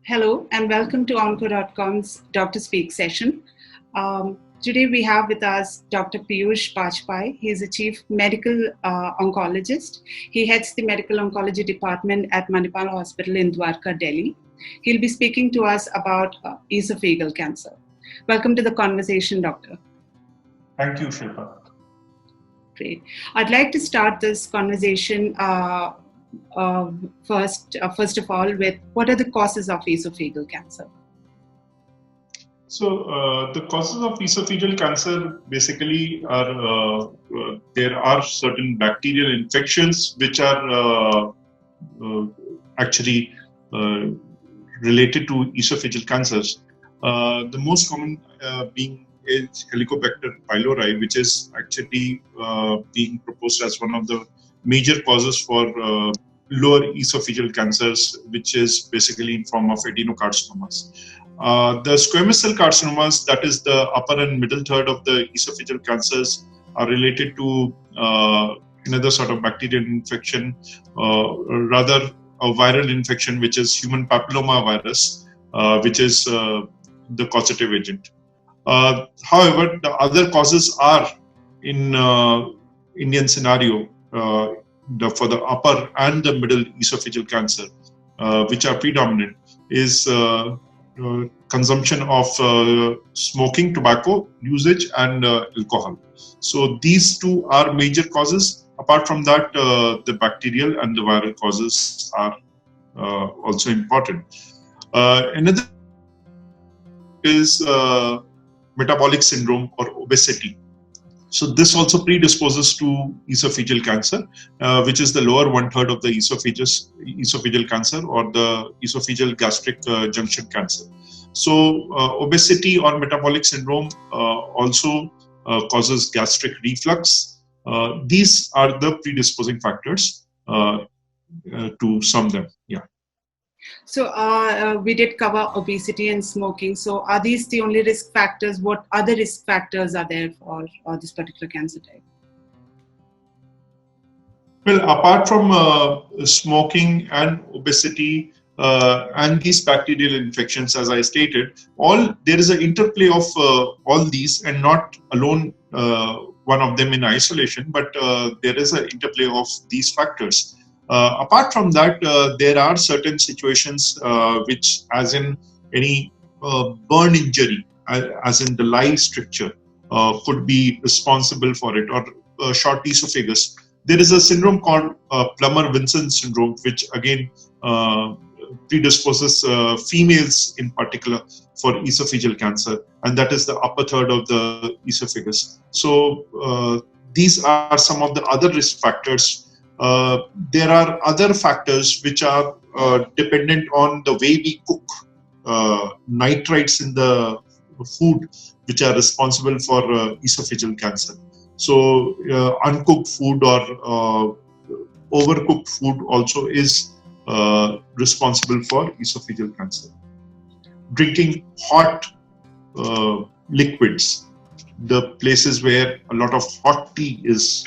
Hello and welcome to Onco.com's Dr. Speak session. Today we have with us Dr. Peush Bajpai. He is a chief medical oncologist. He heads the medical oncology department at Manipal Hospital in Dwaraka, Delhi. He'll be speaking to us about esophageal cancer. Welcome to the conversation, doctor. Thank you, Shilpa. Great. I'd like to start this conversation first of all with what are the causes of esophageal cancer? So the causes of esophageal cancer basically are there are certain bacterial infections which are actually related to esophageal cancers. The most common being is Helicobacter pylori, which is actually being proposed as one of the major causes for lower esophageal cancers, which is basically in form of adenocarcinomas. The squamous cell carcinomas, that is the upper and middle third of the esophageal cancers, are related to another sort of bacterial infection, rather a viral infection, which is human papilloma virus, which is the causative agent. However, the other causes are in Indian scenario for the upper and the middle esophageal cancer, which are predominant, is consumption of smoking, tobacco usage, and alcohol. So these two are major causes. Apart from that, the bacterial and the viral causes are also important. Another is metabolic syndrome or obesity. So this also predisposes to esophageal cancer, which is the lower 1/3 of the esophageal cancer or the esophageal gastric junction cancer. So obesity or metabolic syndrome also causes gastric reflux. These are the predisposing factors to some them. Yeah. So we did cover obesity and smoking. So are these the only risk factors? What other risk factors are there for this particular cancer type? Well, apart from smoking and obesity and these bacterial infections, as I stated, there is an interplay of all these, and not alone one of them in isolation, but there is an interplay of these factors. Apart from that, there are certain situations which, as in any burn injury, as in the lye stricture, could be responsible for it, or short esophagus. There is a syndrome called Plummer-Vinson syndrome, which again predisposes females in particular for esophageal cancer, and that is the upper third of the esophagus. So these are some of the other risk factors. There are other factors which are dependent on the way we cook, nitrites in the food, which are responsible for esophageal cancer. So uncooked food or overcooked food also is responsible for esophageal cancer. Drinking hot liquids, the places where a lot of hot tea is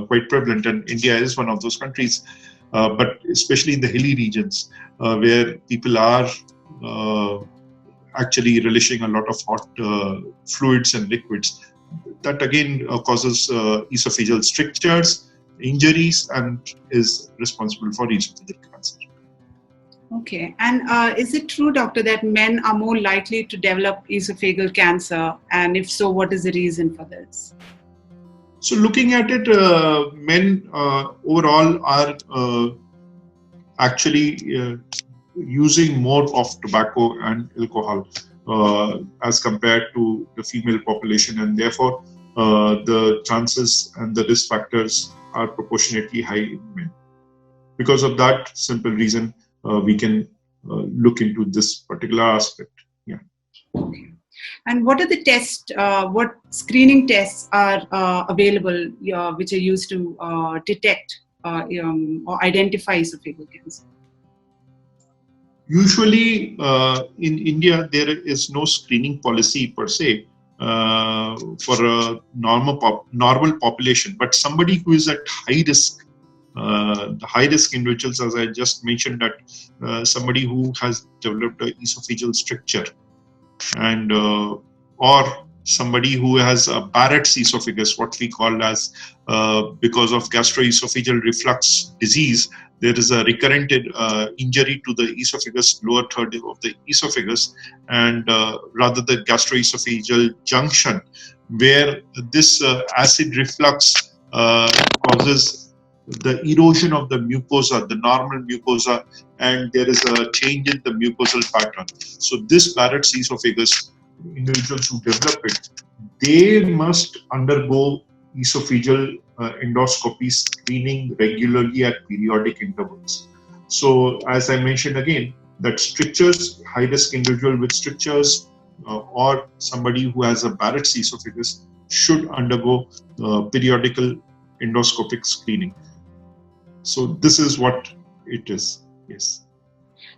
quite prevalent, and India is one of those countries, but especially in the hilly regions where people are actually relishing a lot of hot fluids and liquids. That again causes esophageal strictures, injuries, and is responsible for esophageal cancer. Okay, and is it true, doctor, that men are more likely to develop esophageal cancer, and if so, what is the reason for this? So looking at it, men overall are actually using more of tobacco and alcohol as compared to the female population, and therefore the chances and the risk factors are proportionately high in men. Because of that simple reason, we can look into this particular aspect. Yeah. Okay. And what are the tests, what screening tests are available which are used to detect or identify esophageal cancer? Usually in India, there is no screening policy per se for a normal population, but somebody who is at high risk The high-risk individuals, as I just mentioned, that somebody who has developed an esophageal stricture, and or somebody who has a Barrett's esophagus, what we call as because of gastroesophageal reflux disease, there is a recurrent injury to the esophagus, lower third of the esophagus, and rather the gastroesophageal junction, where this acid reflux causes the erosion of the mucosa, the normal mucosa, and there is a change in the mucosal pattern. So this Barrett's esophagus, individuals who develop it, they must undergo esophageal endoscopy screening regularly at periodic intervals. So as I mentioned again, that strictures, high-risk individual with strictures or somebody who has a Barrett's esophagus should undergo periodical endoscopic screening. So this is what it is. Yes.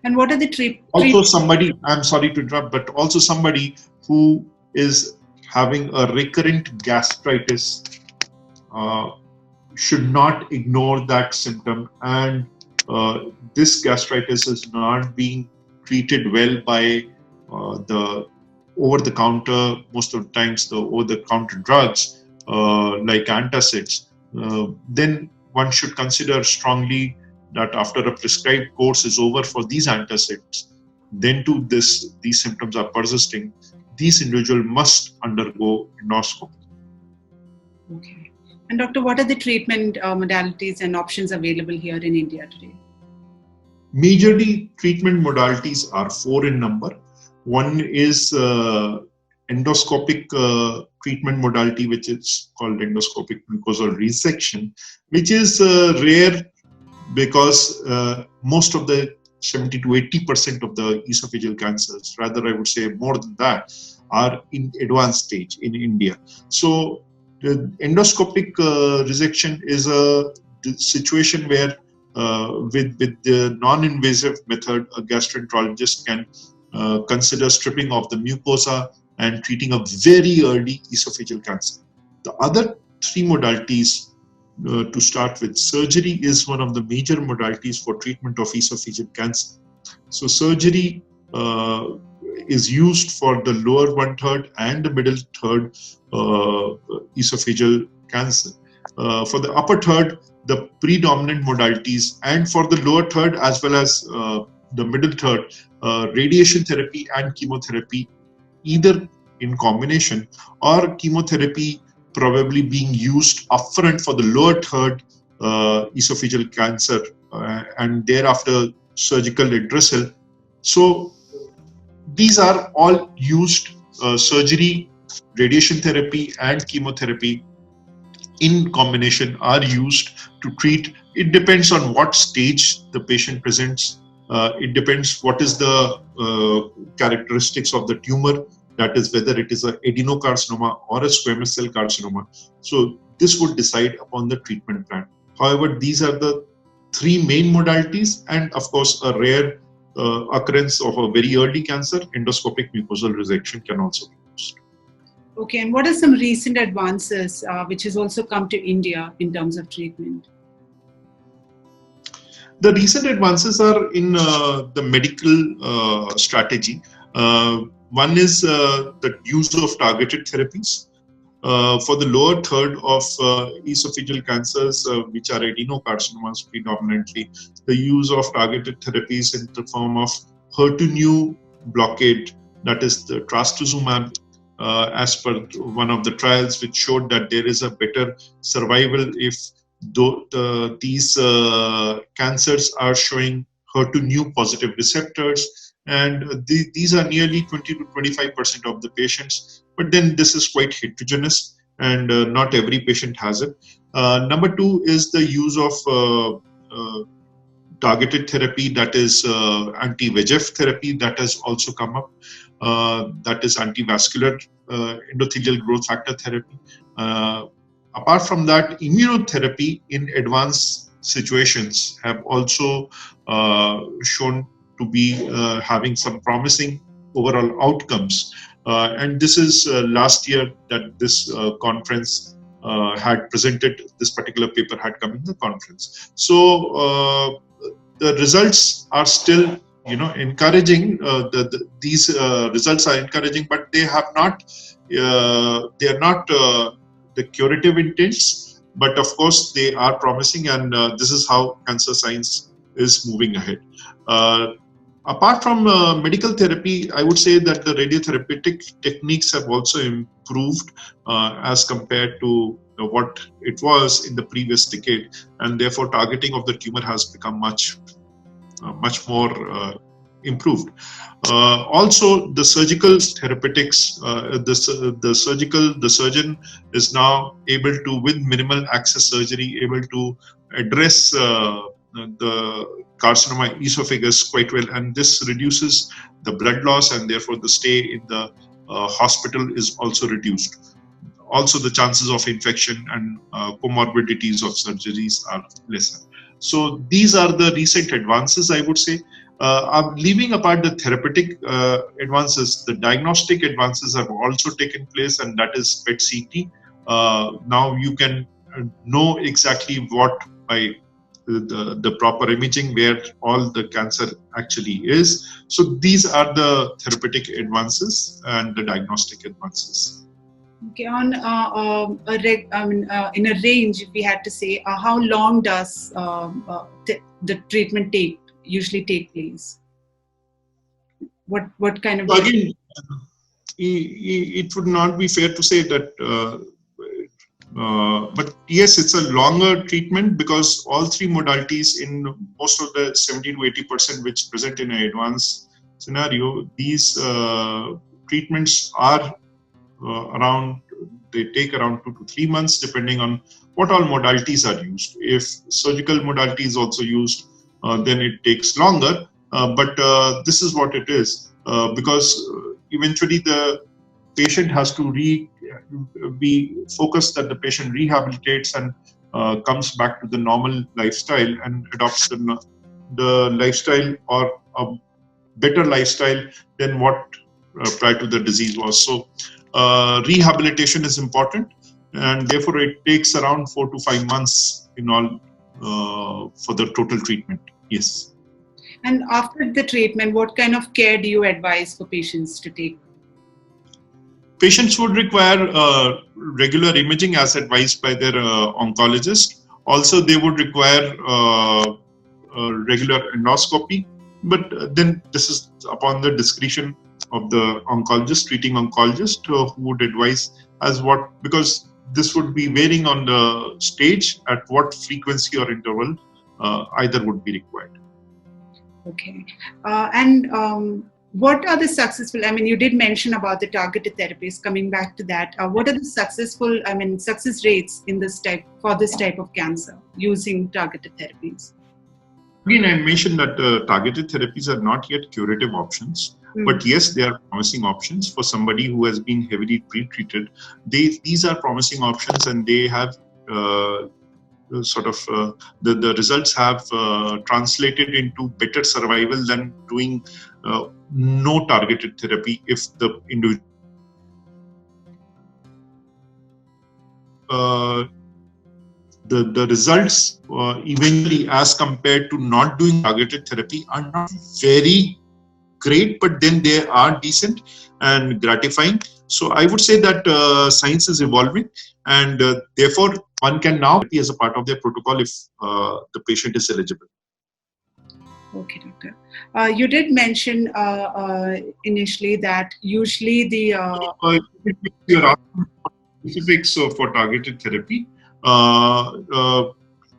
And what are the treatments? Also somebody, I'm sorry to interrupt, but also somebody who is having a recurrent gastritis should not ignore that symptom, and this gastritis is not being treated well by the over-the-counter, most of the times the over-the-counter drugs like antacids, then one should consider strongly that after a prescribed course is over for these antacids, then to these symptoms are persisting, these individuals must undergo endoscopy. Okay. And doctor, what are the treatment modalities and options available here in India today? Majorly, treatment modalities are 4 in number. One is endoscopic treatment modality, which is called endoscopic mucosal resection, which is rare because most of the 70 to 80% of the esophageal cancers, rather I would say more than that, are in advanced stage in India. So the endoscopic resection is a situation where with the non-invasive method, a gastroenterologist can consider stripping of the mucosa and treating a very early esophageal cancer. The other 3 modalities, to start with, surgery is one of the major modalities for treatment of esophageal cancer. So surgery is used for the lower 1/3 and the middle third esophageal cancer. For the upper third, the predominant modalities, and for the lower third as well as the middle third, radiation therapy and chemotherapy, either in combination, or chemotherapy probably being used upfront for the lower third esophageal cancer and thereafter surgical redressal. So these are all used, surgery, radiation therapy and chemotherapy in combination are used to treat. It depends on what stage the patient presents. It depends what is the characteristics of the tumor, that is whether it is an adenocarcinoma or a squamous cell carcinoma. So this would decide upon the treatment plan. However, these are the 3 main modalities, and of course a rare occurrence of a very early cancer, endoscopic mucosal resection can also be used. Okay, and what are some recent advances which has also come to India in terms of treatment? The recent advances are in the medical strategy. One is the use of targeted therapies. For the lower third of esophageal cancers, which are adenocarcinomas predominantly, the use of targeted therapies in the form of HER2/neu blockade, that is the trastuzumab, as per one of the trials, which showed that there is a better survival if these cancers are showing HER2/neu positive receptors. And these are nearly 20 to 25% of the patients. But then this is quite heterogeneous, and not every patient has it. Number 2 is the use of targeted therapy, that is anti-VEGF therapy, that has also come up. That is anti-vascular endothelial growth factor therapy. Apart from that, immunotherapy in advanced situations have also shown to be having some promising overall outcomes. And this is last year that this conference had presented this particular paper, had come in the conference. So the results are still, encouraging. These results are encouraging, but they have not. They are not the curative intents, but of course they are promising, and this is how cancer science is moving ahead. Apart from medical therapy, I would say that the radiotherapeutic techniques have also improved as compared to what it was in the previous decade, and therefore targeting of the tumor has become much more improved. Also, the surgical therapeutics, the surgeon is now able to, with minimal access surgery, able to address the carcinoma esophagus quite well, and this reduces the blood loss, and therefore the stay in the hospital is also reduced. Also, the chances of infection and comorbidities of surgeries are lesser. So these are the recent advances, I would say. I'm leaving apart the therapeutic advances. The diagnostic advances have also taken place, and that is PET-CT. Now you can know exactly what by the proper imaging where all the cancer actually is. So these are the therapeutic advances and the diagnostic advances. Okay, on in a range, if we had to say, how long does the treatment usually take place? What kind of? Again, it would not be fair to say that. But yes, it's a longer treatment because all three modalities, in most of the 70 to 80% which present in an advanced scenario, these treatments are they take around 2 to 3 months depending on what all modalities are used. If surgical modality is also used, then it takes longer. But this is what it is, because eventually the patient has to be focused that the patient rehabilitates and comes back to the normal lifestyle and adopts the lifestyle or a better lifestyle than what prior to the disease was. So rehabilitation is important, and therefore it takes around 4 to 5 months in all for the total treatment. Yes. And after the treatment, what kind of care do you advise for patients to take? Patients would require regular imaging as advised by their oncologist. Also, they would require regular endoscopy, but then this is upon the discretion of the oncologist, treating oncologist, who would advise as what, because this would be varying on the stage at what frequency or interval either would be required. Okay. What are the successful, you did mention about the targeted therapies, coming back to that. What are the success rates in this type of cancer using targeted therapies? Again, I mentioned that targeted therapies are not yet curative options, but yes, they are promising options for somebody who has been heavily pre-treated. These are promising options, and they have the results have translated into better survival than doing no targeted therapy if the individual the results eventually, as compared to not doing targeted therapy, are not very great, but then they are decent and gratifying. So I would say that science is evolving, and therefore one can now be as a part of their protocol if the patient is eligible. Okay, doctor. You did mention initially that usually the you're asking specifics for targeted therapy.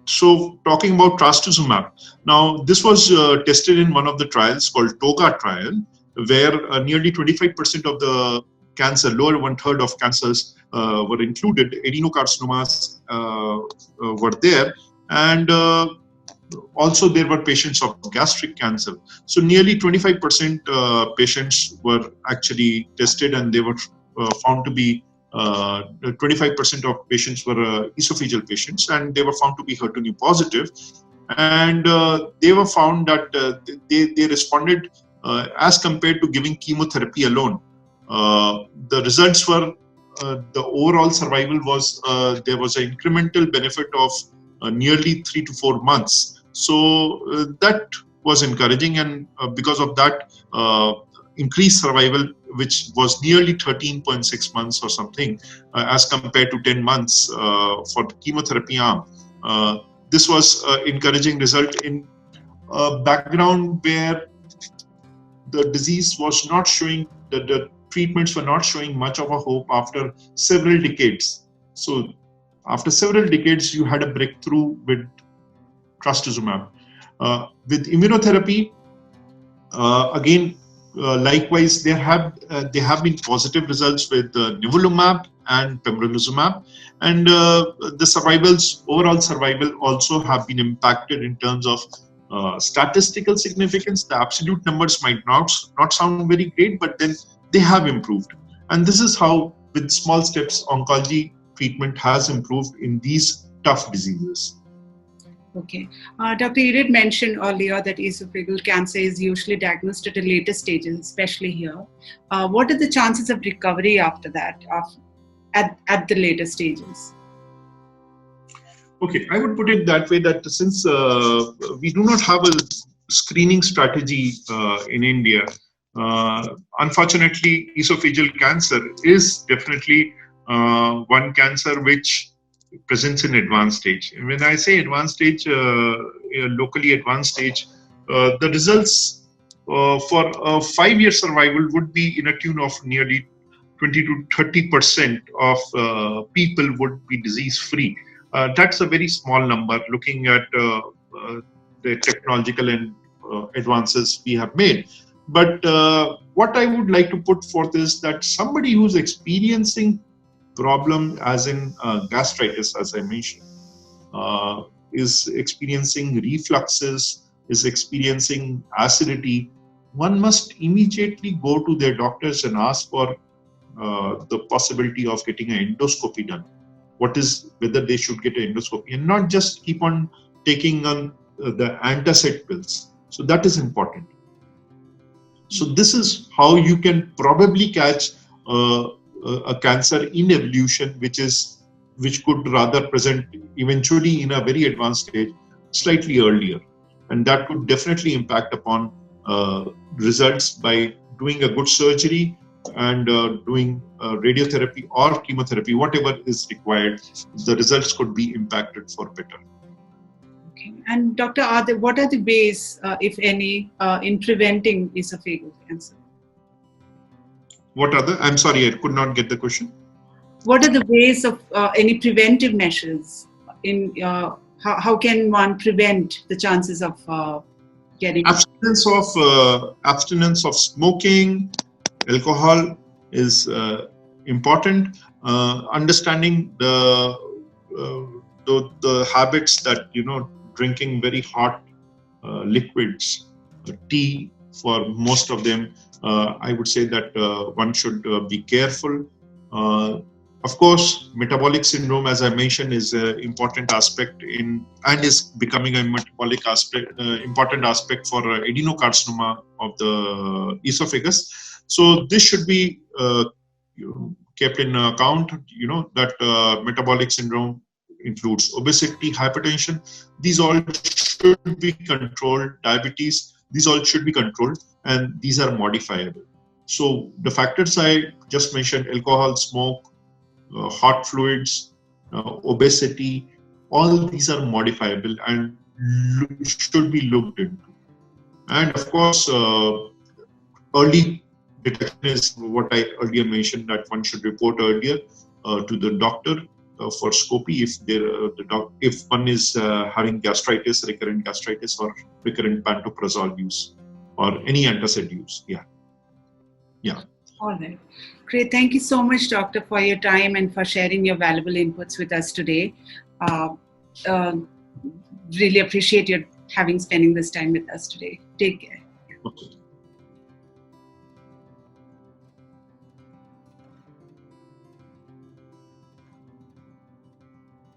So talking about trastuzumab, now this was tested in one of the trials called TOGA trial, where nearly 25% of the cancer, lower 1/3 of cancers were included. Adenocarcinomas were there, and also there were patients of gastric cancer. So nearly 25% patients were actually tested, and they were found to be 25% of patients were esophageal patients, and they were found to be HER2 positive. And they were found that they responded as compared to giving chemotherapy alone. The results were the overall survival was, there was an incremental benefit of nearly 3 to 4 months. So that was encouraging, and because of that, increased survival, which was nearly 13.6 months or something, as compared to 10 months for the chemotherapy arm. This was an encouraging result in a background where the disease was not showing, the treatments were not showing much of a hope after several decades. So after several decades, you had a breakthrough with trastuzumab. With immunotherapy, again, likewise, there have been positive results with nivolumab and pembrolizumab, and the overall survival also have been impacted in terms of statistical significance. The absolute numbers might not sound very great, but then they have improved. And this is how, with small steps, oncology treatment has improved in these tough diseases. Okay. Doctor, you did mention earlier that esophageal cancer is usually diagnosed at a later stages, especially here. What are the chances of recovery after that, at the later stages? Okay, I would put it that way, that since we do not have a screening strategy in India, unfortunately, esophageal cancer is definitely one cancer which presents in advanced stage. And when I say advanced stage, locally advanced stage, the results for a 5-year survival would be in a tune of nearly 20 to 30% of people would be disease-free. That's a very small number, looking at the technological and advances we have made. But what I would like to put forth is that somebody who's experiencing problem, as in gastritis, as I mentioned, is experiencing refluxes, is experiencing acidity, one must immediately go to their doctors and ask for the possibility of getting an endoscopy done. Whether they should get an endoscopy, and not just keep on taking on the antacid pills. So that is important. So this is how you can probably catch a cancer in evolution, which could rather present eventually in a very advanced stage slightly earlier, and that could definitely impact upon results by doing a good surgery and doing radiotherapy or chemotherapy, whatever is required. The results could be impacted for better. Okay. And doctor, what are the ways, if any, in preventing esophageal cancer? I'm sorry, I could not get the question. What are the ways of any preventive measures? How can one prevent the chances of getting abstinence of smoking, alcohol is important. Understanding the habits that, drinking very hot liquids, tea for most of them. I would say that one should be careful. Of course, metabolic syndrome, as I mentioned, is an important aspect and is becoming a important aspect for adenocarcinoma of the esophagus. So this should be kept in account. That metabolic syndrome includes obesity, hypertension. These all should be controlled. Diabetes. These all should be controlled, and these are modifiable. So the factors I just mentioned: alcohol, smoke, hot fluids, obesity, all these are modifiable and should be looked into. And of course, early detection is what I earlier mentioned, that one should report earlier to the doctor for scopy if one is having gastritis, recurrent gastritis, or recurrent pantoprazole use, or any antacid use. Yeah. All right. Great. Thank you so much, doctor, for your time and for sharing your valuable inputs with us today. Really appreciate your spending this time with us today. Take care. Okay.